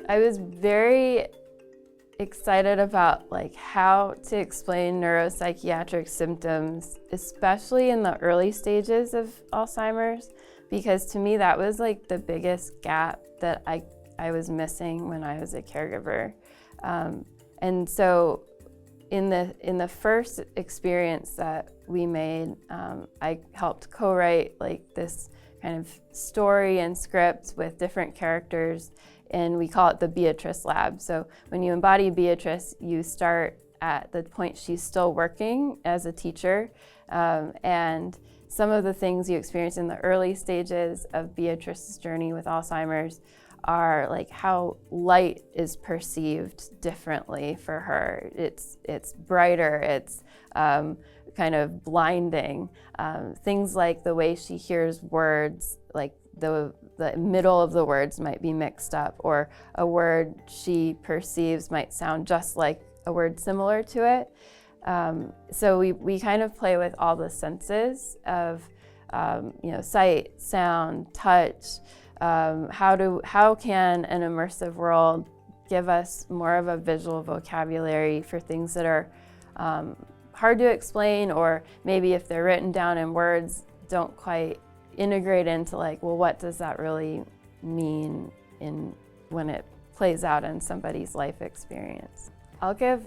I was very excited about like how to explain neuropsychiatric symptoms, especially in the early stages of Alzheimer's, because to me that was like the biggest gap that I was missing when I was a caregiver. And so in the first experience that we made, I helped co-write like this kind of story and script with different characters, and we call it the Beatrice Lab. So when you embody Beatrice, you start at the point she's still working as a teacher, and some of the things you experience in the early stages of Beatrice's journey with Alzheimer's are like how light is perceived differently for her. It's brighter, it's kind of blinding. Things like the way she hears words, like the middle of the words might be mixed up, or a word she perceives might sound just like a word similar to it. So we kind of play with all the senses of sight, sound, touch. How can an immersive world give us more of a visual vocabulary for things that are hard to explain, or maybe if they're written down in words, don't quite integrate into like, well, what does that really mean when it plays out in somebody's life experience? I'll give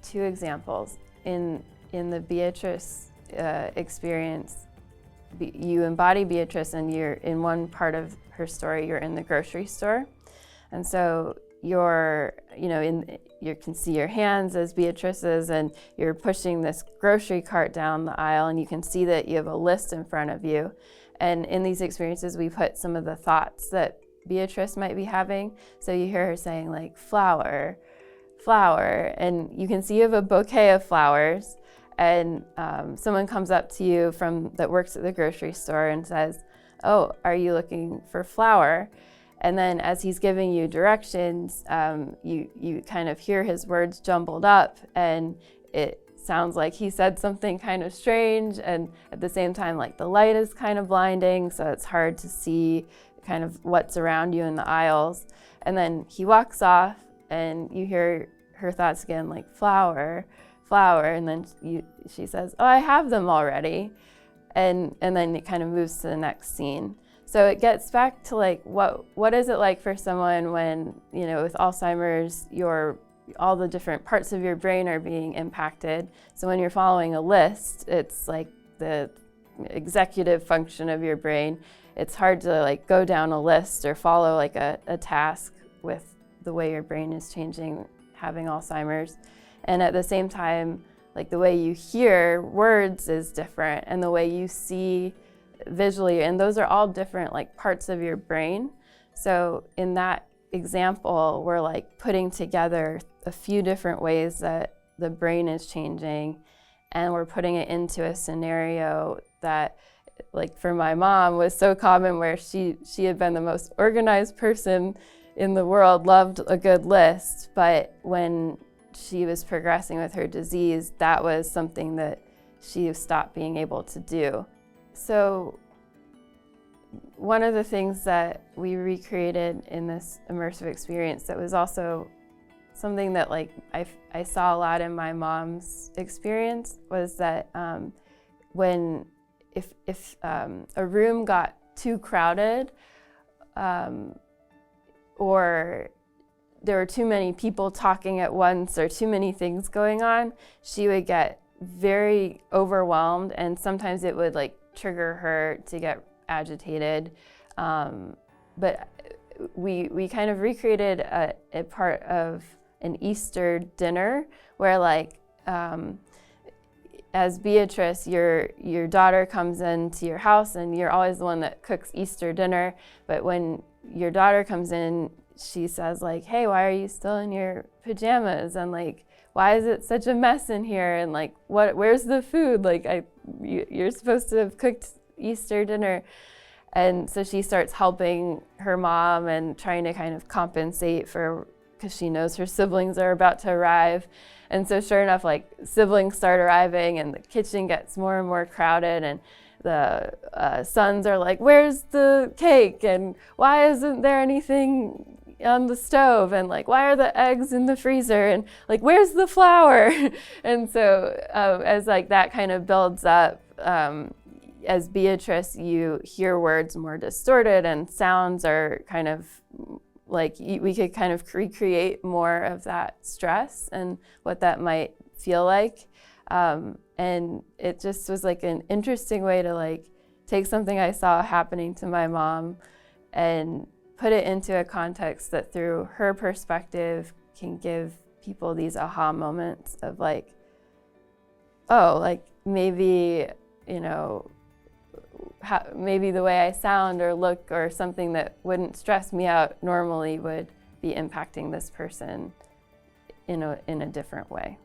two examples. In the Beatrice experience, you embody Beatrice, and you're in one part of her story, you're in the grocery store. And so you can see your hands as Beatrice's, and you're pushing this grocery cart down the aisle, and you can see that you have a list in front of you. And in these experiences, we put some of the thoughts that Beatrice might be having. So you hear her saying like, flower, flower, and you can see you have a bouquet of flowers, and someone comes up to you that works at the grocery store and says, oh, are you looking for flour? And then as he's giving you directions, you kind of hear his words jumbled up, and it sounds like he said something kind of strange, and at the same time, like the light is kind of blinding, so it's hard to see kind of what's around you in the aisles. And then he walks off, and you hear her thoughts again, like flower, flower, and then she says, oh, I have them already. And then it kind of moves to the next scene. So it gets back to like, what is it like for someone when, with Alzheimer's, all the different parts of your brain are being impacted. So when you're following a list, it's like the executive function of your brain. It's hard to like go down a list or follow like a task with the way your brain is changing, having Alzheimer's. And at the same time, like the way you hear words is different, and the way you see visually, and those are all different like parts of your brain. So in that example, we're like putting together a few different ways that the brain is changing, and we're putting it into a scenario that, like for my mom, was so common, where she had been the most organized person in the world, loved a good list, but when she was progressing with her disease, that was something that she stopped being able to do. So one of the things that we recreated in this immersive experience that was also something that like I saw a lot in my mom's experience was that if a room got too crowded, or there were too many people talking at once or too many things going on, she would get very overwhelmed, and sometimes it would like trigger her to get agitated. But we kind of recreated a part of an Easter dinner where like as Beatrice, your daughter comes into your house, and you're always the one that cooks Easter dinner, but when your daughter comes in, she says like, hey, why are you still in your pajamas? And like, why is it such a mess in here? And like, where's the food? Like, you're supposed to have cooked Easter dinner. And so she starts helping her mom and trying to kind of compensate because she knows her siblings are about to arrive. And so sure enough, like siblings start arriving, and the kitchen gets more and more crowded, and the sons are like, where's the cake? And why isn't there anything on the stove, and like, why are the eggs in the freezer, and like, where's the flour? And so as like that kind of builds up, as Beatrice, you hear words more distorted, and sounds are kind of like, we could kind of recreate more of that stress and what that might feel like. And it just was like an interesting way to like take something I saw happening to my mom and put it into a context that through her perspective can give people these aha moments of like, oh, like maybe, you know, maybe the way I sound or look or something that wouldn't stress me out normally would be impacting this person in a different way.